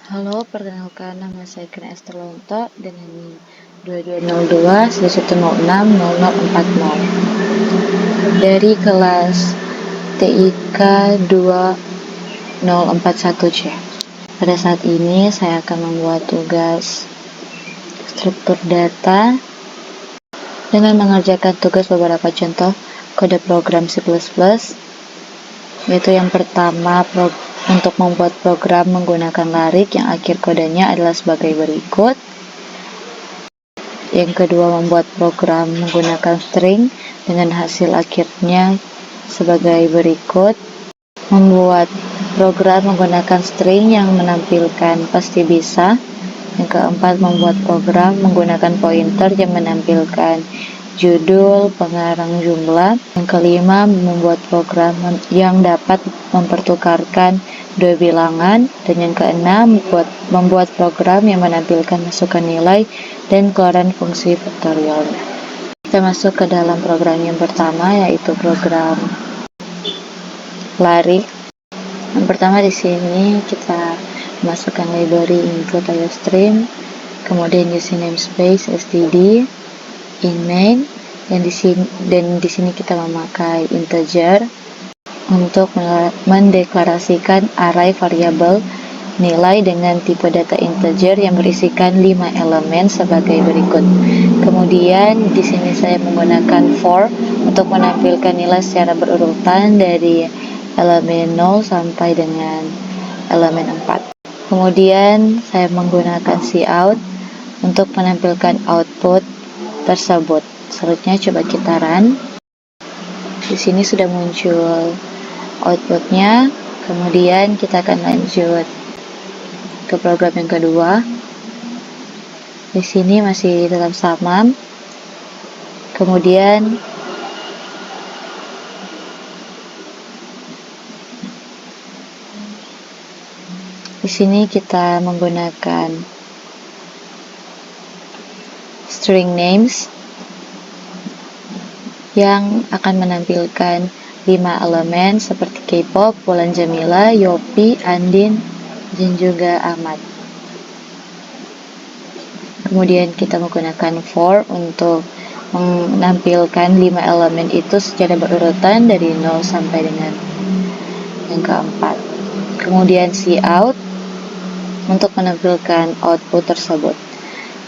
Halo, perkenalkan nama saya Kena Esther Lonto dengan NIM 2202-1106-0040 dari kelas TIK 2041C. Pada saat ini saya akan membuat tugas struktur data dengan mengerjakan tugas beberapa contoh kode program C++, yaitu yang pertama untuk membuat program menggunakan larik yang akhir kodenya adalah sebagai berikut. Yang kedua, membuat program menggunakan string dengan hasil akhirnya sebagai berikut. Membuat program menggunakan string yang menampilkan pasti bisa. Yang keempat, membuat program menggunakan pointer yang menampilkan judul, pengarang, jumlah. Yang kelima, membuat program yang dapat mempertukarkan dua bilangan. Dan yang keenam, membuat program yang menampilkan masukan nilai dan keluaran fungsi faktorialnya. Kita masuk ke dalam program yang pertama, yaitu program larik. Yang pertama di sini kita masukkan library include IOStream, kemudian isi namespace std in main, dan di sini kita memakai integer untuk mendeklarasikan array variabel nilai dengan tipe data integer yang berisikan 5 elemen sebagai berikut. Kemudian di sini saya menggunakan for untuk menampilkan nilai secara berurutan dari elemen 0 sampai dengan elemen 4. Kemudian saya menggunakan cout untuk menampilkan output tersebut. Selanjutnya coba kita run. Di sini sudah muncul outputnya. Kemudian kita akan lanjut ke program yang kedua. Di sini masih tetap sama. Kemudian di sini kita menggunakan string names yang akan menampilkan 5 elemen seperti K-pop, Wulan Jamila, Yopi, Andin, dan juga Ahmad. Kemudian kita menggunakan for untuk menampilkan 5 elemen itu secara berurutan dari 0 sampai dengan yang keempat. Kemudian cout untuk menampilkan output tersebut.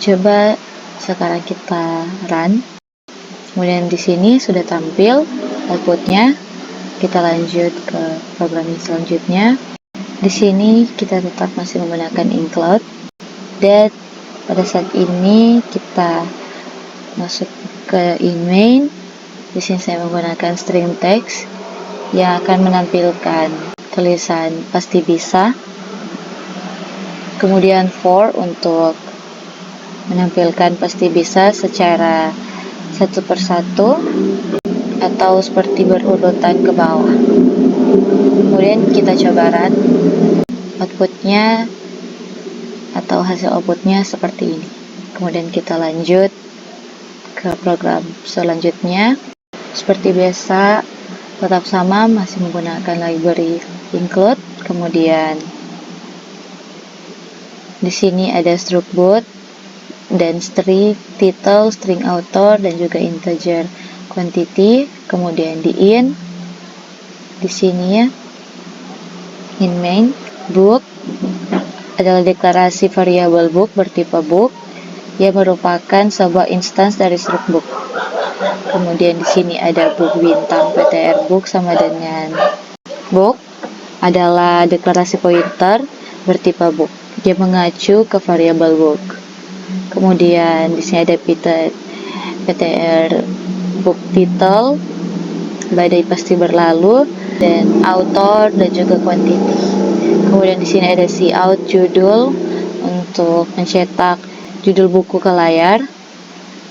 Coba sekarang kita run. Kemudian di sini sudah tampil outputnya. Kita lanjut ke program yang selanjutnya. Di sini kita tetap masih menggunakan include, dan pada saat ini kita masuk ke in main. Di sini saya menggunakan string text yang akan menampilkan tulisan pasti bisa. Kemudian for untuk menampilkan pasti bisa secara satu persatu atau seperti berurutan ke bawah. Kemudian kita coba run. Outputnya atau hasil outputnya seperti ini. Kemudian kita lanjut ke program selanjutnya. Seperti biasa, tetap sama, masih menggunakan library include. Kemudian di sini ada struct boot dan string title, string author, dan juga integer quantity. Kemudian di in, di sini ya, in main, book adalah deklarasi variabel book bertipe book yang merupakan sebuah instance dari struct book. Kemudian di sini ada book bintang ptr book sama dengan book adalah deklarasi pointer bertipe book. Dia mengacu ke variabel book. Kemudian di sini ada ptr book title, badai pasti berlalu, dan author dan juga quantity. Kemudian di sini ada cout judul untuk mencetak judul buku ke layar.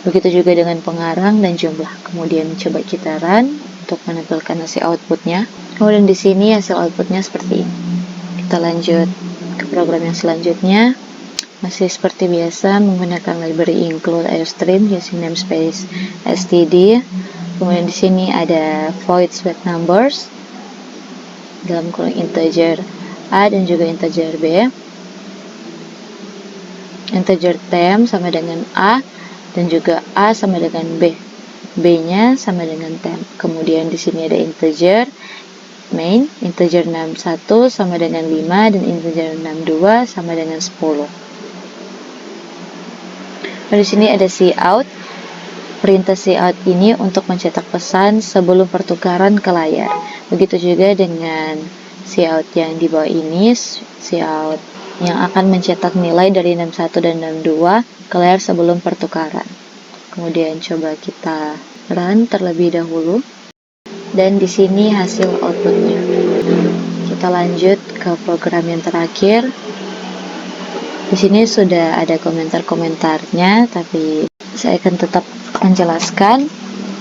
Begitu juga dengan pengarang dan jumlah. Kemudian coba kita run untuk menampilkan hasil outputnya. Kemudian di sini hasil outputnya seperti ini. Kita lanjut ke program yang selanjutnya. Masih seperti biasa menggunakan library include IOStream using namespace std. Kemudian di sini ada void split numbers dalam kurung integer a dan juga integer b. integer temp sama dengan A, dan juga A sama dengan B. B-nya sama dengan temp. Kemudian di sini ada integer main, integer 61 sama dengan 5, dan integer 62 sama dengan 10. Nah, di sini ada cout. Perintah cout ini untuk mencetak pesan sebelum pertukaran ke layar. Begitu juga dengan cout yang di bawah ini, cout yang akan mencetak nilai dari 61 dan 62 ke layar sebelum pertukaran. Kemudian coba kita run terlebih dahulu. Dan di sini hasil outputnya. Kita lanjut ke program yang terakhir. Di sini sudah ada komentar-komentarnya, tapi saya akan tetap menjelaskan.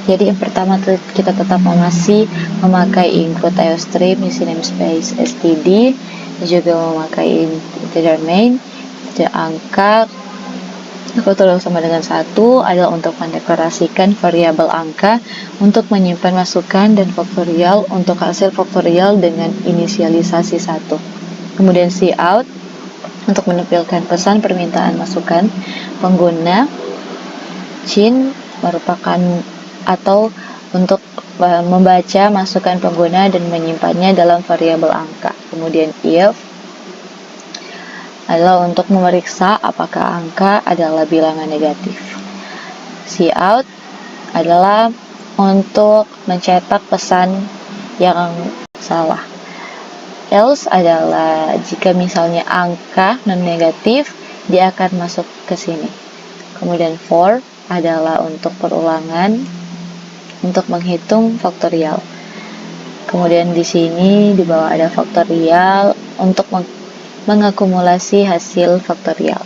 Jadi yang pertama kita tetap masih memakai include IOStream, isi namespace std, juga memakai integer main, integer angka. Faktorial sama dengan 1 adalah untuk mendeklarasikan variabel angka untuk menyimpan masukan, dan faktorial untuk hasil faktorial dengan inisialisasi 1. Kemudian cout untuk menampilkan pesan permintaan masukan pengguna. Cin merupakan atau untuk membaca masukan pengguna dan menyimpannya dalam variabel angka. Kemudian if adalah untuk memeriksa apakah angka adalah bilangan negatif. Cout adalah untuk mencetak pesan yang salah. Else adalah jika misalnya angka non-negatif, dia akan masuk ke sini. Kemudian for adalah untuk perulangan, untuk menghitung faktorial. Kemudian di sini di bawah ada faktorial untuk mengakumulasi hasil faktorial.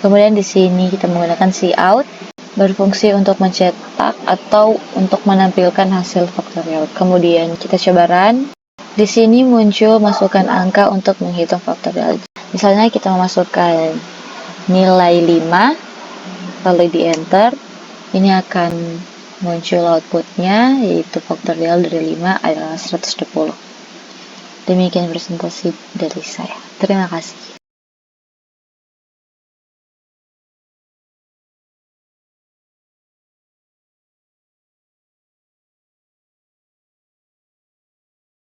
Kemudian di sini kita menggunakan cout berfungsi untuk mencetak atau untuk menampilkan hasil faktorial. Kemudian kita coba run. Di sini muncul masukan angka untuk menghitung faktorial. Misalnya kita memasukkan nilai 5 lalu di enter, ini akan muncul outputnya, yaitu faktorial dari 5 adalah 120. Demikian presentasi dari saya. Terima kasih.